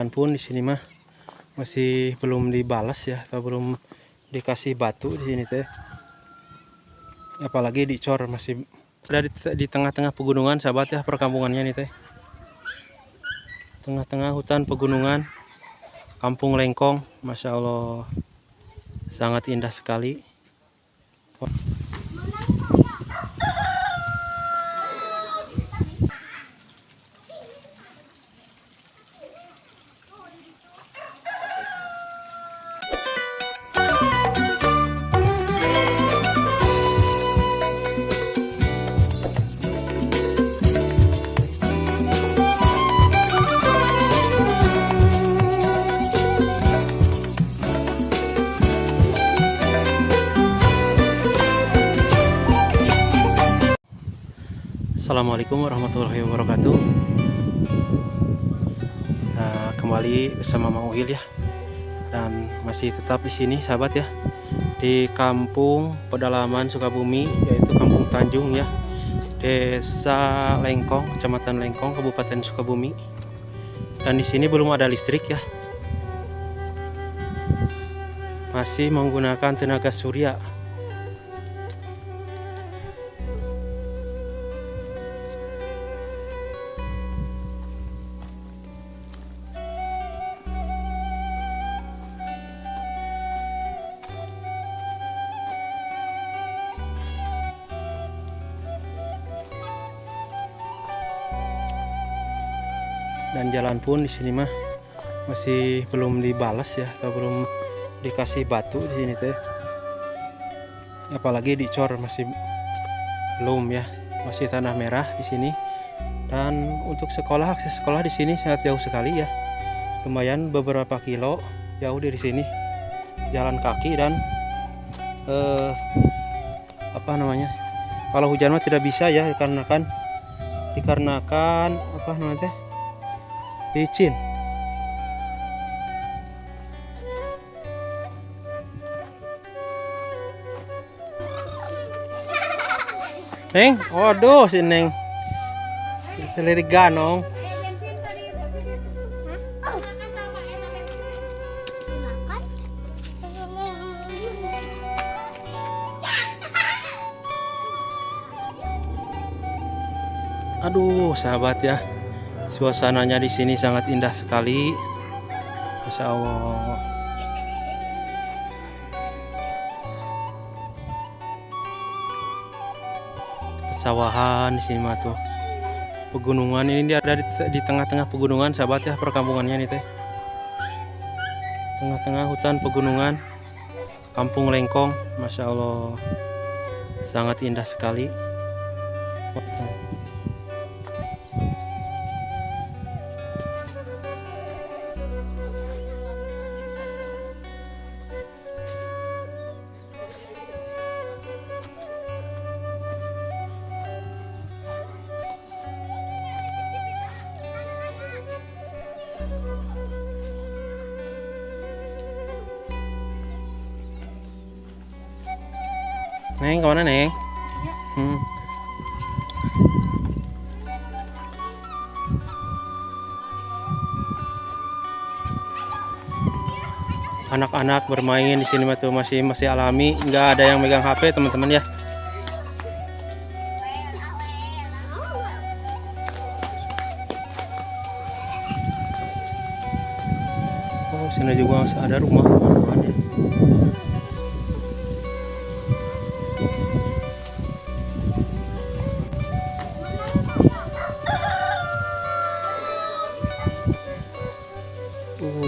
Dan pun di sini mah masih belum dibalas ya, atau belum dikasih batu di sini teh. Apalagi dicor, masih ada di tengah-tengah pegunungan sahabat ya, perkampungannya nih teh. Tengah-tengah hutan pegunungan, Kampung Lengkong, Masya Allah, sangat indah sekali. Assalamualaikum warahmatullahi wabarakatuh. Nah, kembali bersama Mang Uhil ya, dan masih tetap di sini sahabat ya, di Kampung Pedalaman Sukabumi, yaitu Kampung Tanjung ya, Desa Lengkong, Kecamatan Lengkong, Kabupaten Sukabumi. Dan di sini belum ada listrik ya, masih menggunakan tenaga surya. Dan jalan pun di sini mah masih belum dibalas ya, atau belum dikasih batu di sini teh. Apalagi dicor, masih belum ya, masih tanah merah di sini. Dan untuk sekolah, akses sekolah di sini sangat jauh sekali ya, lumayan beberapa kilo jauh dari sini, jalan kaki. Dan apa namanya, kalau hujan mah tidak bisa ya, dikarenakan apa namanya, licin. Neng, waduh si Neng selirik ganong. Aduh sahabat ya, suasananya di sini sangat indah sekali, Masya Allah. Pesawahan di sini mah tuh, pegunungan ini ada di tengah-tengah pegunungan sahabat ya, perkampungannya nih teh. Tengah-tengah hutan pegunungan, Kampung Lengkong, Masya Allah, sangat indah sekali. Neng, kemana Neng? Anak-anak bermain di sini tuh masih alami, nggak ada yang megang HP teman-teman ya. Oh, sini juga masih ada rumah teman-teman ya.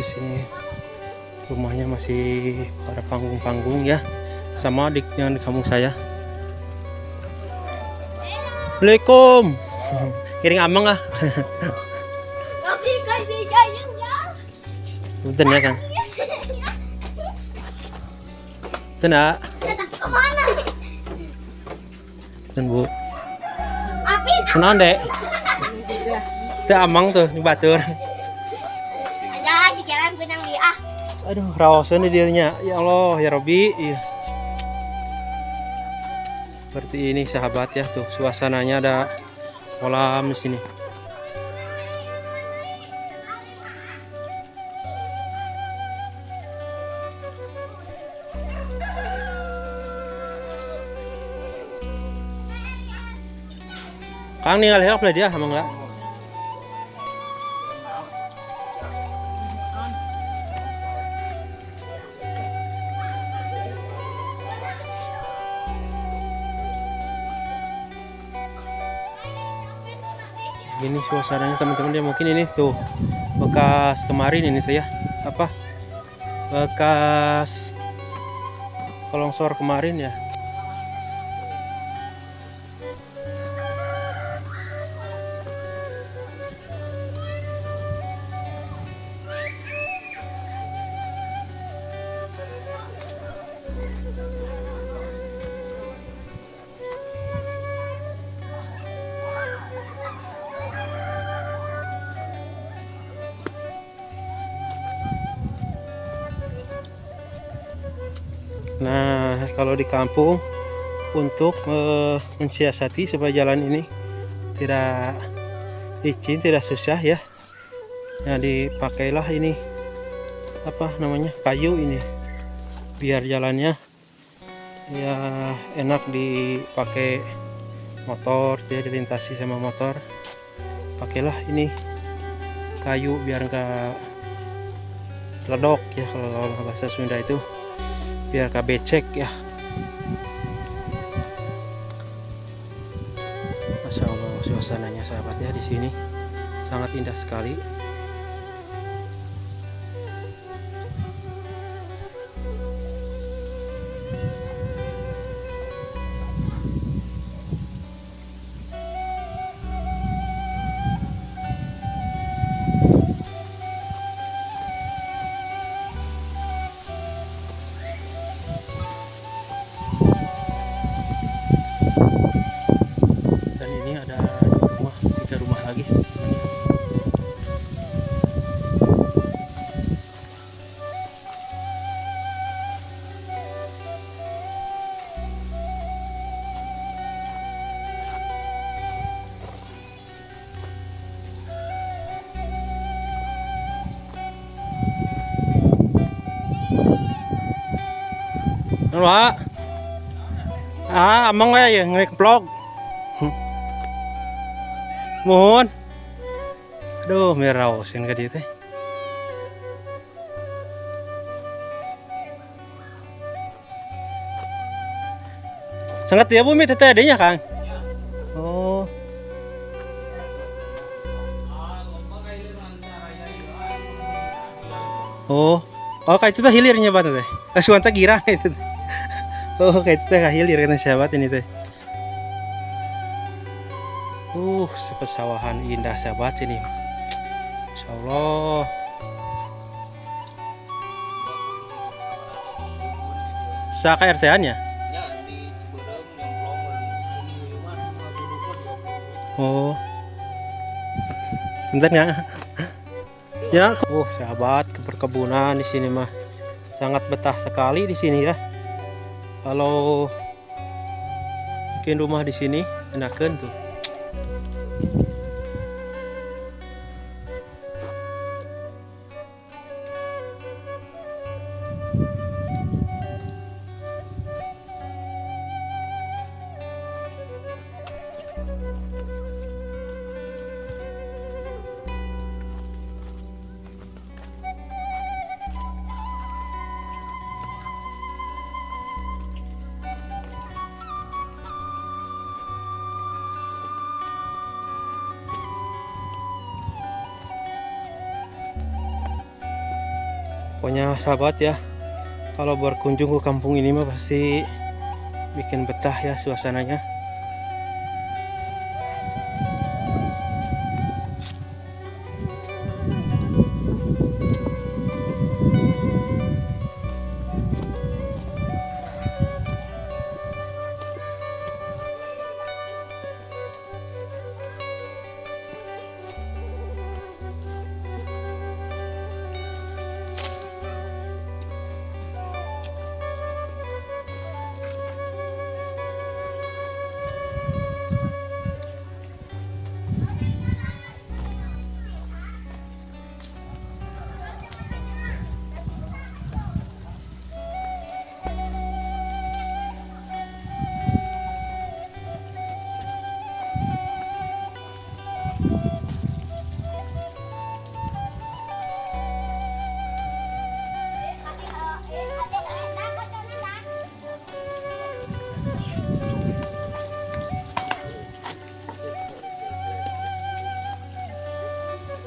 Sini rumahnya masih pada panggung-panggung ya, sama yang di kampung saya. Assalamualaikum. Kiring amang ah. Punten ya Kang. Tena. Kemana? Dan Bu. Apin. Kenaon Dek? Teu amang tuh di batur. Aduh, rawasan dia nya. Ya Allah, ya Robi. Iya. Seperti ini sahabat ya, tuh suasananya, ada kolam di sini. Kang ningali help lah dia emang enggak. Ini suasananya teman-teman ya, mungkin ini tuh bekas kemarin ini tuh ya, apa bekas longsor kemarin ya. Nah, kalau di kampung untuk mensiasati supaya jalan ini tidak licin, tidak susah ya. Nah, dipakailah ini apa namanya? Kayu ini. Biar jalannya ya enak dipakai motor, dia dilintasi sama motor. Pakailah ini kayu biar enggak ledok ya, kalau bahasa Sunda itu. Biar gak becek ya. Masya Allah, suasananya sahabat ya di sini sangat indah sekali. Dan ini ada rumah, 3 rumah lagi. Pak, amang ya ngelik vlog. Mohon. Aduh, merau sen ka dieu teh. Sangat ya bumi teh adanya, Kang. Oh. Oh. Oh, kayak itu teh hilirnya Pak teh. Kasuan teh girang itu teh. Oh, kayak itu teh hilir kan sahabat ini teh. Pesawahan indah sahabat ini. Masya Allah. Saka RT-nya? Oh. Bentar nggak? Ya, sahabat, perkebunan di sini mah sangat betah sekali di sini ya. Kalau bikin rumah di sini enakan tuh. Pokoknya sahabat ya, kalau berkunjung ke kampung ini mah pasti bikin betah ya suasananya.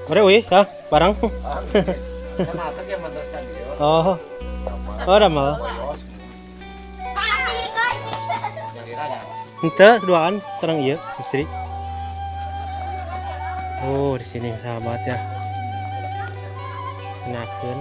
Mari ui, ah, barang. Oh, oh, ada mal. Ente duaan, serang iya, istri. Oh, di sini sahabat ya. Enakeun.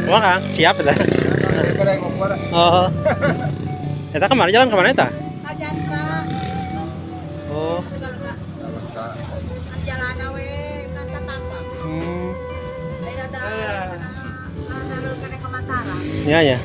Wah, Kang, siap ya. Oh. Eta kemana jalan kemana eta? Kajan Pak. Oh. Jalan we rasa tampak. Hmm. Ada ada kene ke Mataram. Ya ya.